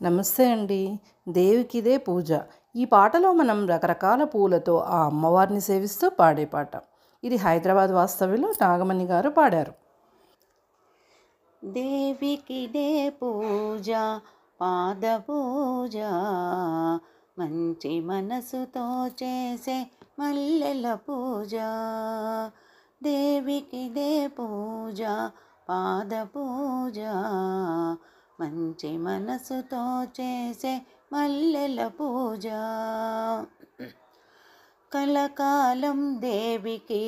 నమస్తే అండి. దేవికిదే పూజ. ఈ పాటలో మనం రకరకాల పూలతో ఆ అమ్మవారిని సేవిస్తూ పాడే పాట. ఇది హైదరాబాద్ వాస్తవ్యులు నాగమణి గారు పాడారు. దేవికిదే పూజ, పాద పూజ, మంచి మనసుతో చేసే మల్లెల పూజ. దేవికిదే పూజ, పాద పూజ, మంచి మనసుతో చేసే మల్లెల పూజ. కలకాలం దేవికి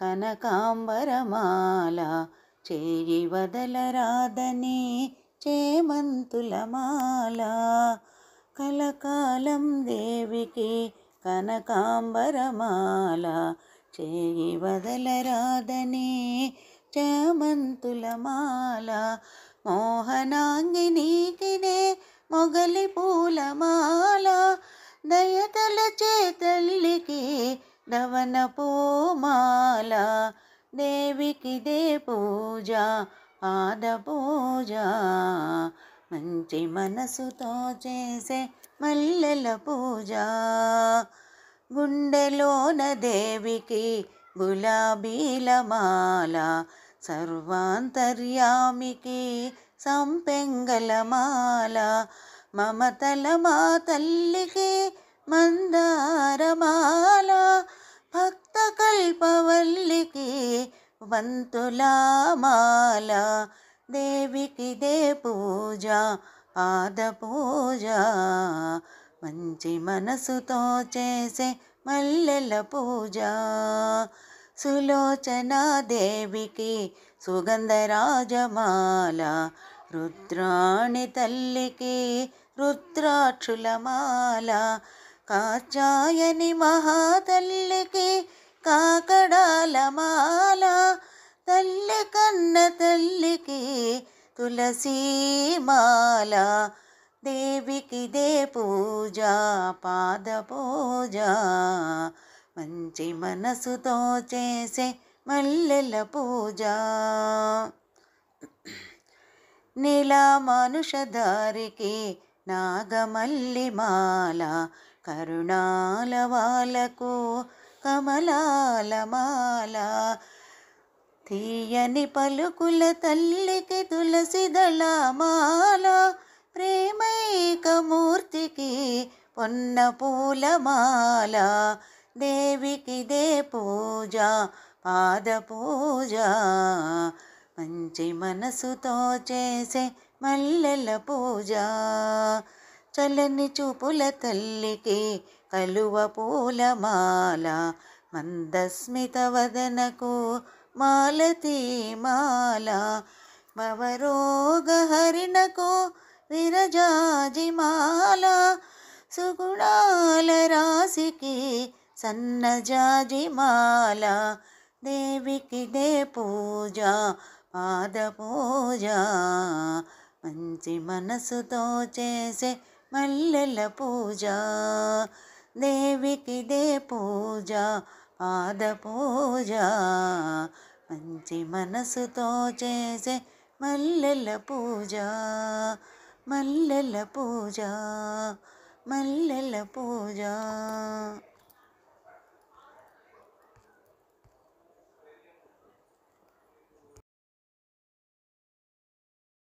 కనకాంబరమాల, చేయి వదలరాదని చేమంతుల మాల. కలకాలం దేవికి కనకాంబరమాల, చేయి వదలరాదని చేమంతుల మాల. మోహనాంగినీకినే మొగలి పూలమాల, దయతలచే తల్లికి దవన పూమాల. దేవికిదే పూజ, పాద పూజ, మంచి మనసుతో చేసే మల్లెల పూజ. గుండెలోన దేవికి గులాబీల మాల, సర్వాంతర్యామికి సంపెంగల మాల. మమతల మా తల్లికి మందారమాల, భక్త కల్పవల్లికి వంతులా మాల. దేవికిదే పూజ, పాద పూజ, మంచి మనసుతో చేసే మల్లెల పూజ. సులోచన దేవికి సుగంధరాజమాల, రుద్రాణి తల్లికి రుద్రాక్షుల మాల. కాచాయని మహాతల్లికి కాకడాల మాల, తల్లి కన్న తల్లికి తులసీ మాల. దేవికిదే పూజ, పాద పూజ, మంచి మనసుతో చేసే మల్లెల పూజ. నీలా మనుషధారికి నాగమల్లి మాల, కరుణాల వాలకు కమలాల మాల. తీయని పలుకుల తల్లికి తులసి దళమాల, ప్రేమైకమూర్తికి పొన్న పూలమాల. దేవికిదే పూజ, పాద పూజ, మంచి మనసుతో చేసే మల్లెల పూజ. చల్లని చూపుల తల్లికి కలువ పూలమాల, మందస్మిత వదనకు మాలతీ మాల. భవరోగహరిణకు విరజాజి మాల, సుగుణాల రాశికి సన్నజాజి మాల. దేవికిదే పూజ, పాద పూజ, మంచి మనసుతో చేసే మల్లెల పూజ. దేవికిదే పూజ, పాద పూజ, మంచి మనసుతో చేసే మల్లెల పూజ. మల్లెల పూజ, మల్లెల పూజ.